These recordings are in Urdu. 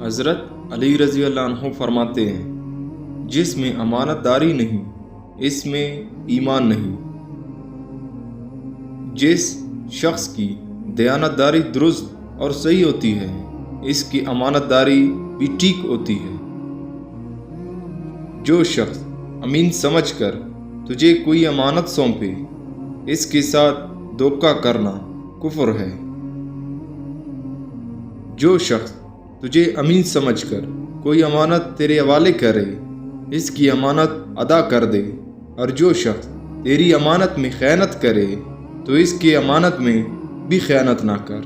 حضرت علی رضی اللہ عنہ فرماتے ہیں، جس میں امانت داری نہیں اس میں ایمان نہیں۔ جس شخص کی دیانت داری درست اور صحیح ہوتی ہے اس کی امانت داری بھی ٹھیک ہوتی ہے۔ جو شخص امین سمجھ کر تجھے کوئی امانت سونپے اس کے ساتھ دھوکہ کرنا کفر ہے۔ جو شخص تجھے امین سمجھ کر کوئی امانت تیرے حوالے کرے اس کی امانت ادا کر دے، اور جو شخص تیری امانت میں خیانت کرے تو اس کی امانت میں بھی خیانت نہ کر۔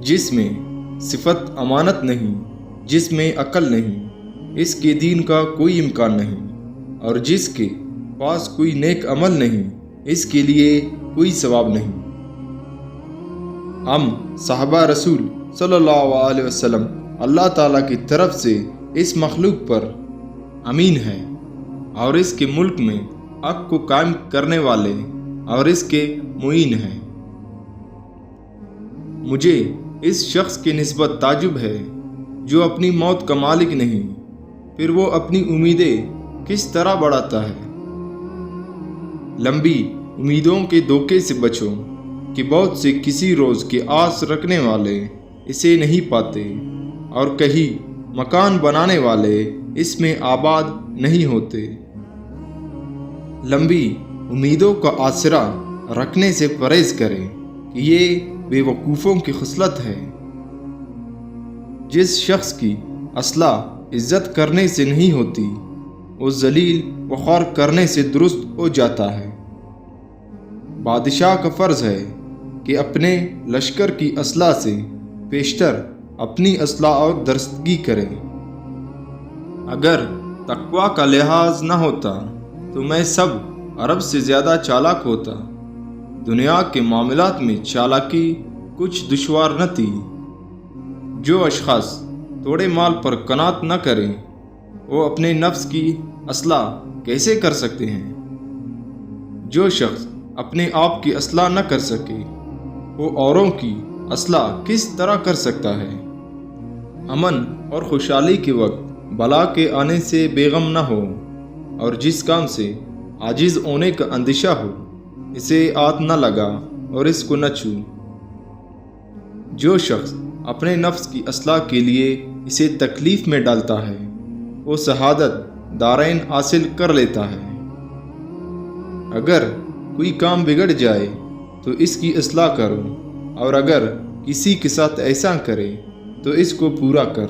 جس میں صفت امانت نہیں، جس میں عقل نہیں، اس کے دین کا کوئی امکان نہیں، اور جس کے پاس کوئی نیک عمل نہیں اس کے لیے کوئی ثواب نہیں۔ ہم صحابہ رسول صلی اللہ علیہ وسلم اللہ تعالیٰ کی طرف سے اس مخلوق پر امین ہیں اور اس کے ملک میں حق کو قائم کرنے والے اور اس کے معین ہیں۔ مجھے اس شخص کی نسبت تعجب ہے جو اپنی موت کا مالک نہیں، پھر وہ اپنی امیدیں کس طرح بڑھاتا ہے۔ لمبی امیدوں کے دھوکے سے بچو کہ بہت سے کسی روز کے آس رکھنے والے اسے نہیں پاتے، اور کہیں مکان بنانے والے اس میں آباد نہیں ہوتے۔ لمبی امیدوں کا آسرا رکھنے سے پرہیز کریں کہ یہ بے وقوفوں کی خصلت ہے۔ جس شخص کی اصلاح عزت کرنے سے نہیں ہوتی وہ ذلیل و خوار کرنے سے درست ہو جاتا ہے۔ بادشاہ کا فرض ہے کہ اپنے لشکر کی اصلاح سے پیشتر اپنی اصلاح اور درستگی کرے۔ اگر تقویٰ کا لحاظ نہ ہوتا تو میں سب عرب سے زیادہ چالاک ہوتا۔ دنیا کے معاملات میں چالاکی کچھ دشوار نہ تھی۔ جو اشخاص تھوڑے مال پر قناعت نہ کریں وہ اپنے نفس کی اصلاح کیسے کر سکتے ہیں؟ جو شخص اپنے آپ کی اصلاح نہ کر سکے وہ اوروں کی اصلاح کس طرح کر سکتا ہے؟ امن اور خوشحالی کے وقت بلا کے آنے سے بے غم نہ ہو، اور جس کام سے عاجز ہونے کا اندیشہ ہو اسے ہاتھ نہ لگا اور اس کو نہ چھو۔ جو شخص اپنے نفس کی اصلاح کے لیے اسے تکلیف میں ڈالتا ہے وہ شہادت دارین حاصل کر لیتا ہے۔ اگر کوئی کام بگڑ جائے تو اس کی اصلاح کرو، اور اگر کسی کے ساتھ ایسا کرے تو اس کو پورا کر۔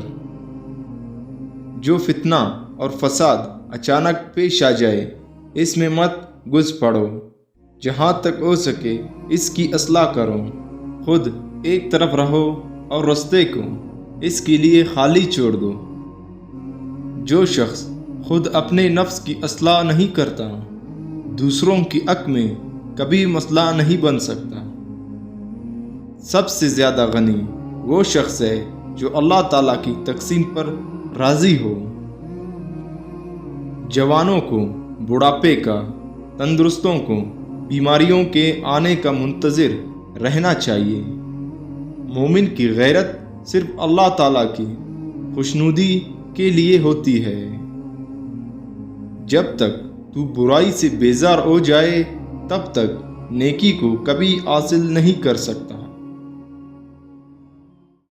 جو فتنہ اور فساد اچانک پیش آ جائے اس میں مت گھس پڑو، جہاں تک ہو سکے اس کی اصلاح کرو۔ خود ایک طرف رہو اور رستے کو اس کے لیے خالی چھوڑ دو۔ جو شخص خود اپنے نفس کی اصلاح نہیں کرتا دوسروں کی حق میں کبھی مسئلہ نہیں بن سکتا۔ سب سے زیادہ غنی وہ شخص ہے جو اللہ تعالیٰ کی تقسیم پر راضی ہو۔ جوانوں کو بڑھاپے کا، تندرستوں کو بیماریوں کے آنے کا منتظر رہنا چاہیے۔ مومن کی غیرت صرف اللہ تعالیٰ کی خوشنودی کے لیے ہوتی ہے۔ جب تک تو برائی سے بیزار ہو جائے تب تک نیکی کو کبھی حاصل نہیں کر سکتا۔